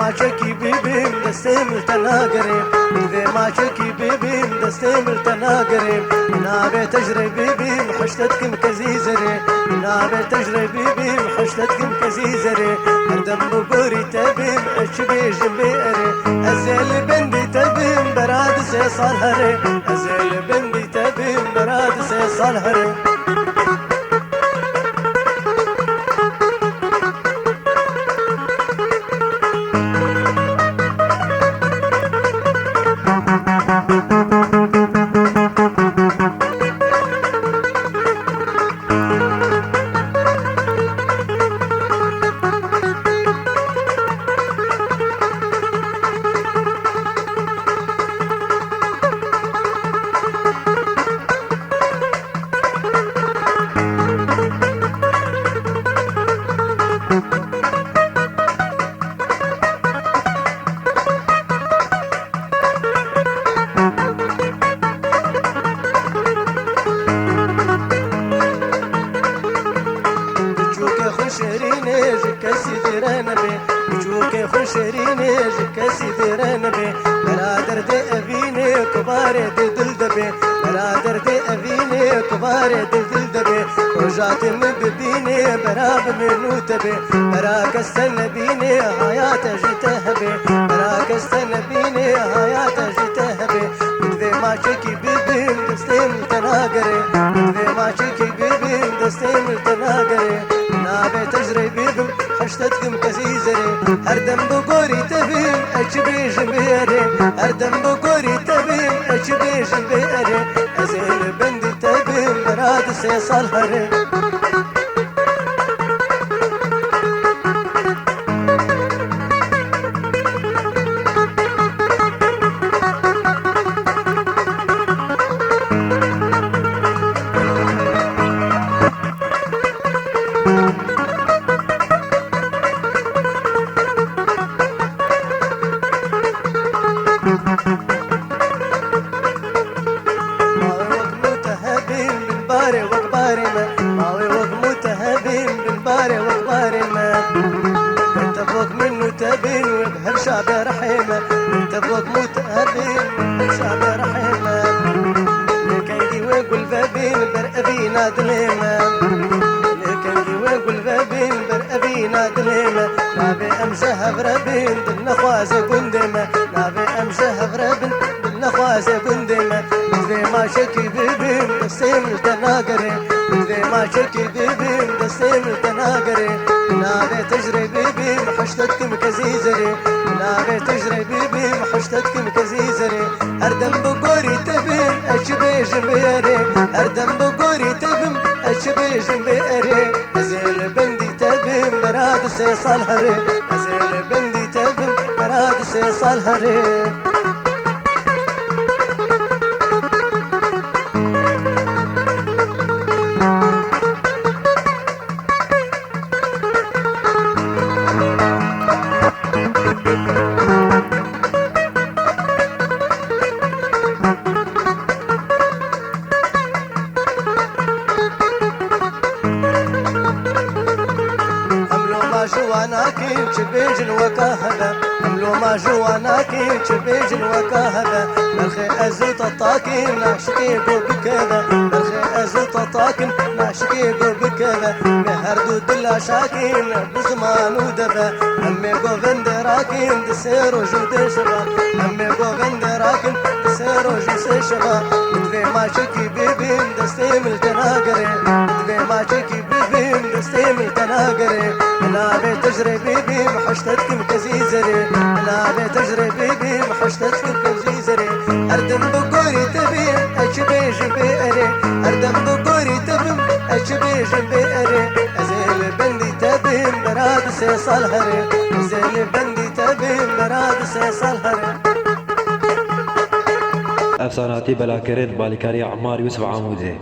ماچکی ببین دستم تناگریم دوی ماچکی ببین دستم تناگریم نابه تجربی ببین حشتت کم کزیزره نابه تجربی ببین حشتت کم کزیزره هردم بگوری تبیم اچ بیجم بیاره ازل بندی تبیم براد سه سال هره ازل بندی تبیم براد سه سال هره شرينه كسي دران بي بجوك خشرينه كسي دران بي برادر دي ابيني كبار دي دل دبي برادر دي ابيني كبار دي دل دبي رجعت مبديني براب منو تبي براك استنبيني حياة جتهبي براك استنبيني حياة جتهبي بدي ما شكي ببين دستين تناقري بدي ما شكي ببين دستين تناقري نابه تجربي بم حشتتكم كزيزري هردم بقوري تبين اچ بيجم بيري هردم بقوري تبين اچ بيجم بيري ازيل بندي تبين براد سي صال هري باري وقباري ما ماوي وق متهبين بالباري وقباري ما انت فوق منه تبين وبهر شعب رحيمة انت فوق متهبين شعب رحيمة لكيدي وقل بابين برقبينا دليمة لكيدي وقل بابين برقبينا دليمة نابي امشها بربين دلنا خوازة قندمة نابي امشها بربين دلنا خوازة قندمة بدي ما شكي ببين دستين التناقري بدي ما شكي ببين دستين التناقري نابي تجري ببين حشتتكم كزيزري نابي تجري ببين حشتتكم كزيزري هردم بقوري تبين اچ بيجم بيري هردم بقوري تبين اچ بيجم بيري ازيل بندي تبين براد سي صال هري ازيل بندي تبين براد سي صال هري جواناكي تبيجن وكهذا عملوا ما جواناكي تبيجن وكهذا بالخي ازيت الطاكي ناشكي بكذا بالخي ازيت الطاكي ناشكي بكذا مهردو دلا شاكين بزمان ودبا امي قوفند راكين دسيرو جود شبا امي قوفند راكين دسيرو جود شبا بدي ما شكي بيبين دستيم التناقري بدي ما شكي بيبين دستيم التناقري نابي تجري بيبي محشتتكم كزيزري نابي تجري بيبي محشتتكم كزيزري اردم بقوري تبين اچ بيجم بيري اردم بقوري تبين اچ بيجم بيري ازيل بندي تبين براد سي صال هري ازيل بندي تبين براد سي صال هري افساناتی بلاکرین بالیکاری عمار یوسف عامودی